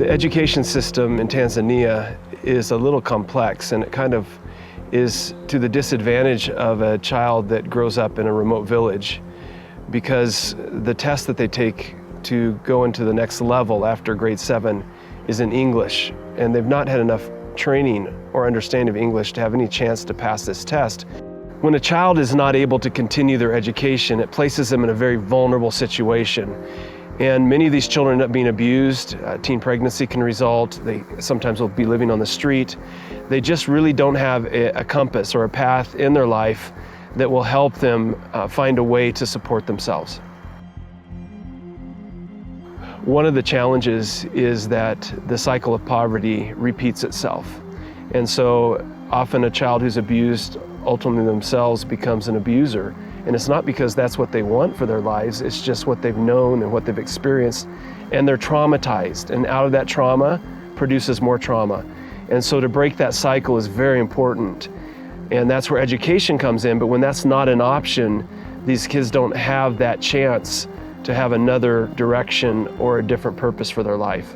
The education system in Tanzania is a little complex, and it kind of is to the disadvantage of a child that grows up in a remote village, because the test that they take to go into the next level after grade 7 is in English, and they've not had enough training or understanding of English to have any chance to pass this test. When a child is not able to continue their education, it places them in a very vulnerable situation. And many of these children end up being abused. Teen pregnancy can result. They sometimes will be living on the street. They just really don't have a compass or a path in their life that will help them find a way to support themselves. One of the challenges is that the cycle of poverty repeats itself. And so often a child who's abused ultimately themselves becomes an abuser. And it's not because that's what they want for their lives, it's just what they've known and what they've experienced, and they're traumatized, and out of that trauma produces more trauma. And so to break that cycle is very important, and that's where education comes in. But when that's not an option, these kids don't have that chance to have another direction or a different purpose for their life.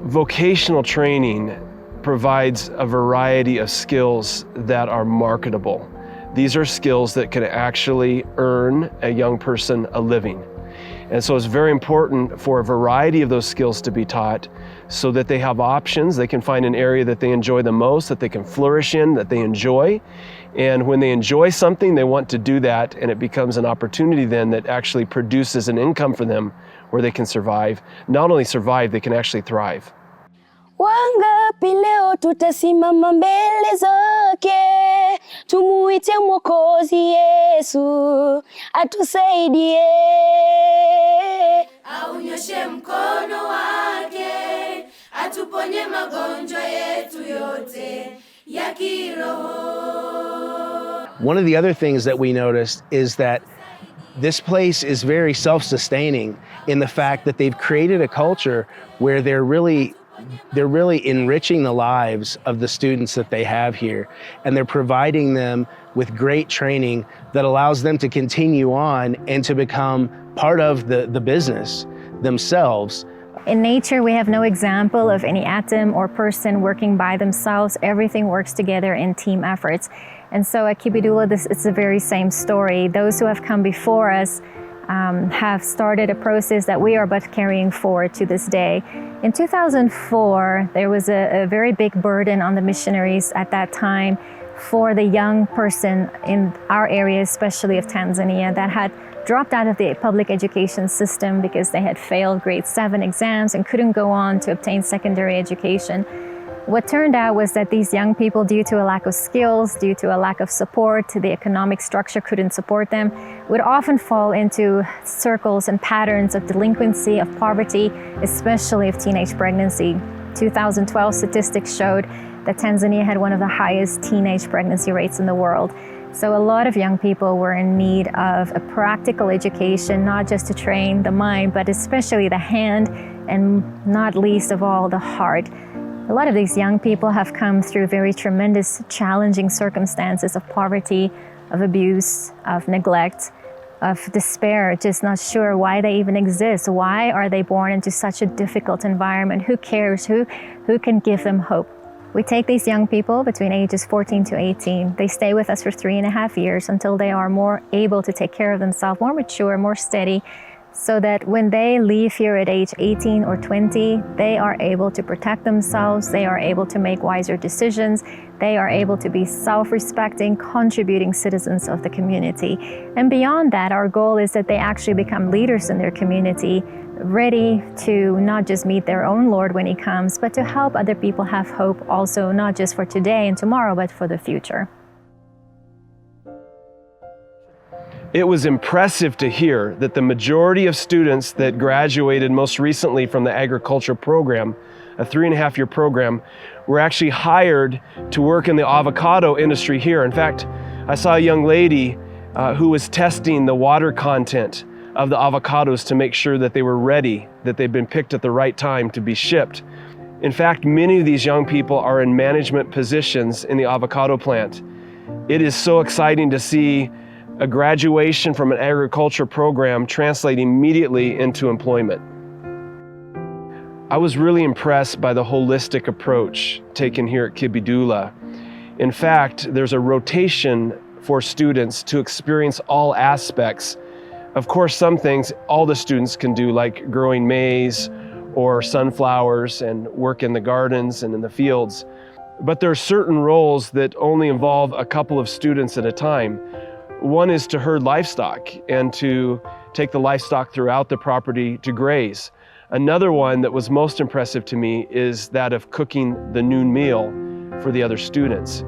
Vocational training provides a variety of skills that are marketable. These are skills that can actually earn a young person a living. And so it's very important for a variety of those skills to be taught so that they have options. They can find an area that they enjoy the most, that they can flourish in, that they enjoy. And when they enjoy something, they want to do that, and it becomes an opportunity then that actually produces an income for them where they can survive. Not only survive, they can actually thrive. Wangapi leo tutasimama mbele zake, tumuite Mwokozi Yesu atusaidie. Aunyoshe mkono wake, atuponye magonjwa yetu yote ya kiroho. One of the other things that we noticed is that this place is very self-sustaining in the fact that they've created a culture where they're really enriching the lives of the students that they have here, and they're providing them with great training that allows them to continue on and to become part of the business themselves. In nature, we have no example of any atom or person working by themselves. Everything works together in team efforts. And so at Kibidula, it's the very same story. Those who have come before us have started a process that we are but carrying forward to this day. In 2004, there was a very big burden on the missionaries at that time for the young person in our area, especially of Tanzania, that had dropped out of the public education system because they had failed grade 7 exams and couldn't go on to obtain secondary education. What turned out was that these young people, due to a lack of skills, due to a lack of support, the economic structure couldn't support them, would often fall into circles and patterns of delinquency, of poverty, especially of teenage pregnancy. 2012 statistics showed that Tanzania had one of the highest teenage pregnancy rates in the world. So a lot of young people were in need of a practical education, not just to train the mind, but especially the hand, and not least of all, the heart. A lot of these young people have come through very tremendous, challenging circumstances of poverty, of abuse, of neglect, of despair, just not sure why they even exist. Why are they born into such a difficult environment? Who cares? Who can give them hope? We take these young people between ages 14 to 18. They stay with us for 3.5 years until they are more able to take care of themselves, more mature, more steady, so that when they leave here at age 18 or 20, they are able to protect themselves, they are able to make wiser decisions, they are able to be self-respecting, contributing citizens of the community. And beyond that, our goal is that they actually become leaders in their community, ready to not just meet their own Lord when He comes, but to help other people have hope also, not just for today and tomorrow, but for the future. It was impressive to hear that the majority of students that graduated most recently from the agriculture program, a 3.5-year program, were actually hired to work in the avocado industry here. In fact, I saw a young lady who was testing the water content of the avocados to make sure that they were ready, that they'd been picked at the right time to be shipped. In fact, many of these young people are in management positions in the avocado plant. It is so exciting to see a graduation from an agriculture program translate immediately into employment. I was really impressed by the holistic approach taken here at Kibidula. In fact, there's a rotation for students to experience all aspects. Of course, some things all the students can do, like growing maize or sunflowers and work in the gardens and in the fields. But there are certain roles that only involve a couple of students at a time. One is to herd livestock and to take the livestock throughout the property to graze. Another one that was most impressive to me is that of cooking the noon meal for the other students.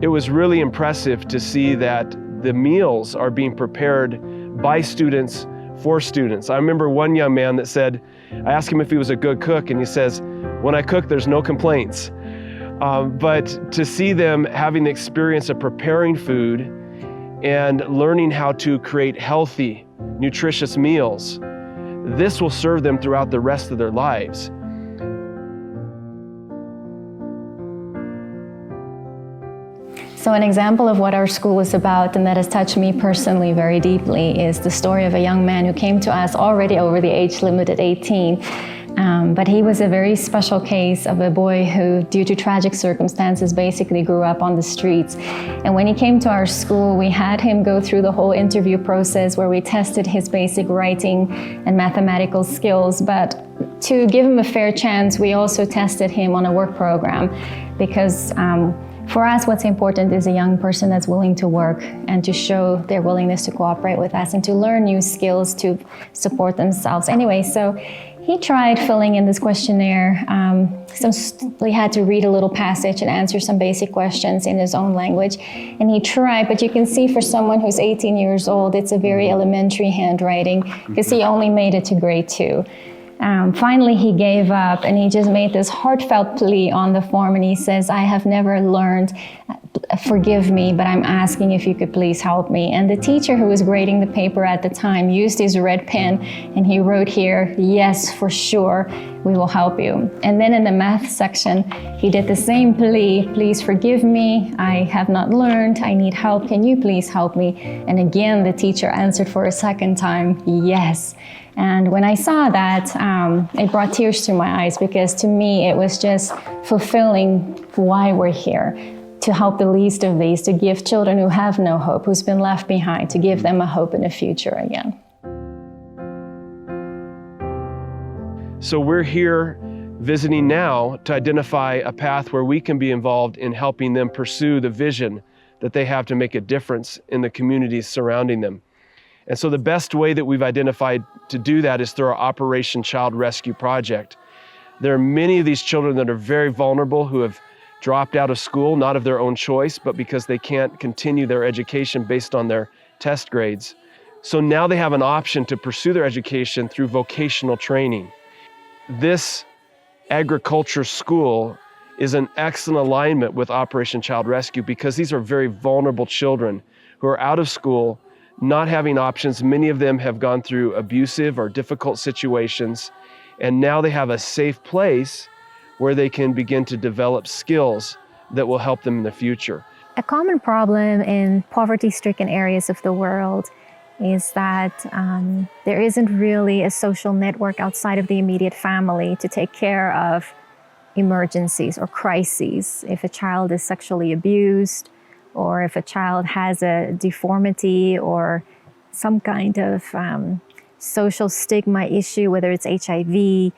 It was really impressive to see that the meals are being prepared by students for students. I remember one young man that said, I asked him if he was a good cook, and he says, when I cook, there's no complaints. But to see them having the experience of preparing food and learning how to create healthy, nutritious meals, this will serve them throughout the rest of their lives. So an example of what our school is about, and that has touched me personally very deeply, is the story of a young man who came to us already over the age limit at 18. But he was a very special case of a boy who, due to tragic circumstances, basically grew up on the streets. And when he came to our school, we had him go through the whole interview process where we tested his basic writing and mathematical skills. But to give him a fair chance, we also tested him on a work program, because for us, what's important is a young person that's willing to work and to show their willingness to cooperate with us and to learn new skills to support themselves. Anyway, so he tried filling in this questionnaire. He had to read a little passage and answer some basic questions in his own language. And he tried, but you can see for someone who's 18 years old, it's a very elementary handwriting, because he only made it to grade 2. Finally, he gave up, and he just made this heartfelt plea on the form, and he says, I have never learned, forgive me, but I'm asking if you could please help me. And the teacher who was grading the paper at the time used his red pen, and he wrote here, yes, for sure, we will help you. And then in the math section, he did the same plea, please forgive me, I have not learned, I need help, can you please help me? And again, the teacher answered for a second time, yes. And when I saw that, it brought tears to my eyes, because to me, it was just fulfilling why we're here, to help the least of these, to give children who have no hope, who's been left behind, to give them a hope in a future again. So we're here visiting now to identify a path where we can be involved in helping them pursue the vision that they have to make a difference in the communities surrounding them. And so the best way that we've identified to do that is through our Operation Child Rescue Project. There are many of these children that are very vulnerable, who have dropped out of school, not of their own choice, but because they can't continue their education based on their test grades. So now they have an option to pursue their education through vocational training. This agriculture school is an excellent alignment with Operation Child Rescue, because these are very vulnerable children who are out of school, not having options. Many of them have gone through abusive or difficult situations, and now they have a safe place where they can begin to develop skills that will help them in the future. A common problem in poverty-stricken areas of the world is that there isn't really a social network outside of the immediate family to take care of emergencies or crises. If a child is sexually abused, or if a child has a deformity or some kind of social stigma issue, whether it's HIV,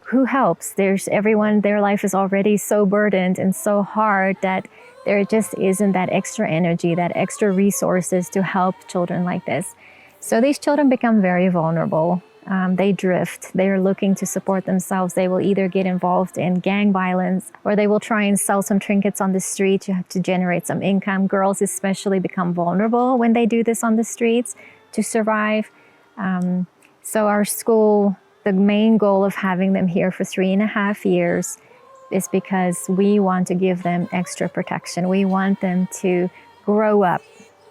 who helps? Everyone, their life is already so burdened and so hard that there just isn't that extra energy, that extra resources to help children like this. So these children become very vulnerable. They drift. They're looking to support themselves. They will either get involved in gang violence, or they will try and sell some trinkets on the street to generate some income. Girls especially become vulnerable when they do this on the streets to survive. So our school, the main goal of having them here for 3.5 years is because we want to give them extra protection. We want them to grow up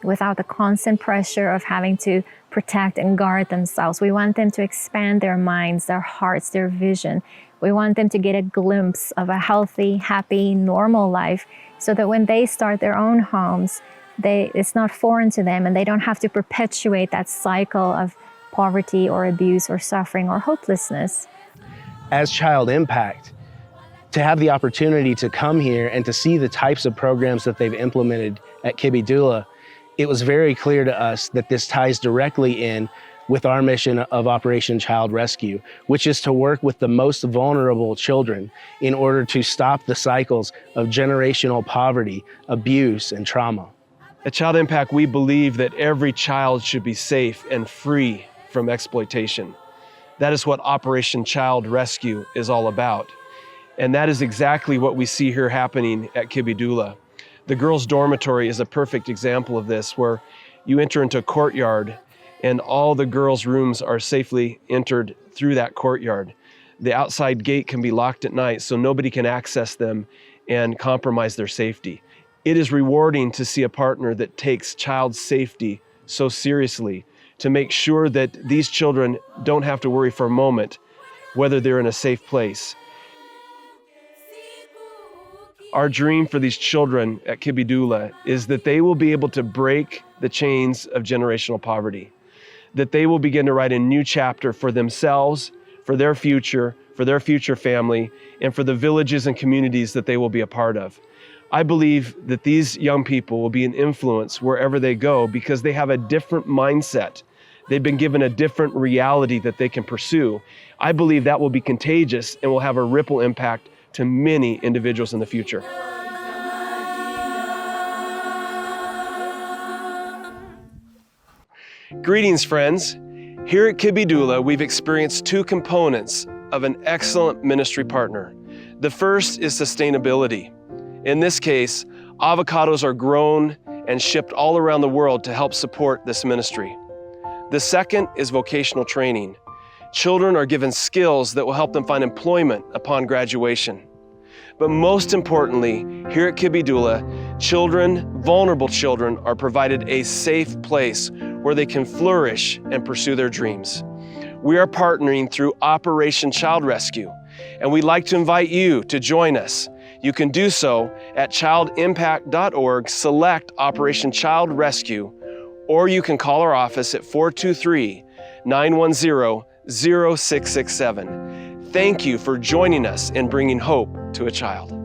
without the constant pressure of having to protect and guard themselves. We want them to expand their minds, their hearts, their vision. We want them to get a glimpse of a healthy, happy, normal life, so that when they start their own homes, it's not foreign to them, and they don't have to perpetuate that cycle of poverty or abuse or suffering or hopelessness. as Child Impact, to have the opportunity to come here and to see the types of programs that they've implemented at Kibidula, it was very clear to us that this ties directly in with our mission of Operation Child Rescue, which is to work with the most vulnerable children in order to stop the cycles of generational poverty, abuse, and trauma. At Child Impact, we believe that every child should be safe and free from exploitation. That is what Operation Child Rescue is all about. And that is exactly what we see here happening at Kibidula. The girls' dormitory is a perfect example of this, where you enter into a courtyard and all the girls' rooms are safely entered through that courtyard. The outside gate can be locked at night so nobody can access them and compromise their safety. It is rewarding to see a partner that takes child safety so seriously, to make sure that these children don't have to worry for a moment whether they're in a safe place. Our dream for these children at Kibidula is that they will be able to break the chains of generational poverty, that they will begin to write a new chapter for themselves, for their future family, and for the villages and communities that they will be a part of. I believe that these young people will be an influence wherever they go because they have a different mindset. They've been given a different reality that they can pursue. I believe that will be contagious and will have a ripple impact to many individuals in the future. Greetings, friends. Here at Kibidula, we've experienced two components of an excellent ministry partner. The first is sustainability. In this case, avocados are grown and shipped all around the world to help support this ministry. The second is vocational training. Children are given skills that will help them find employment upon graduation. But most importantly, here at Kibidula, vulnerable children, are provided a safe place where they can flourish and pursue their dreams. We are partnering through Operation Child Rescue, and we'd like to invite you to join us. You can do so at childimpact.org, select Operation Child Rescue, or you can call our office at 423-910-0667. Thank you for joining us in bringing hope to a child.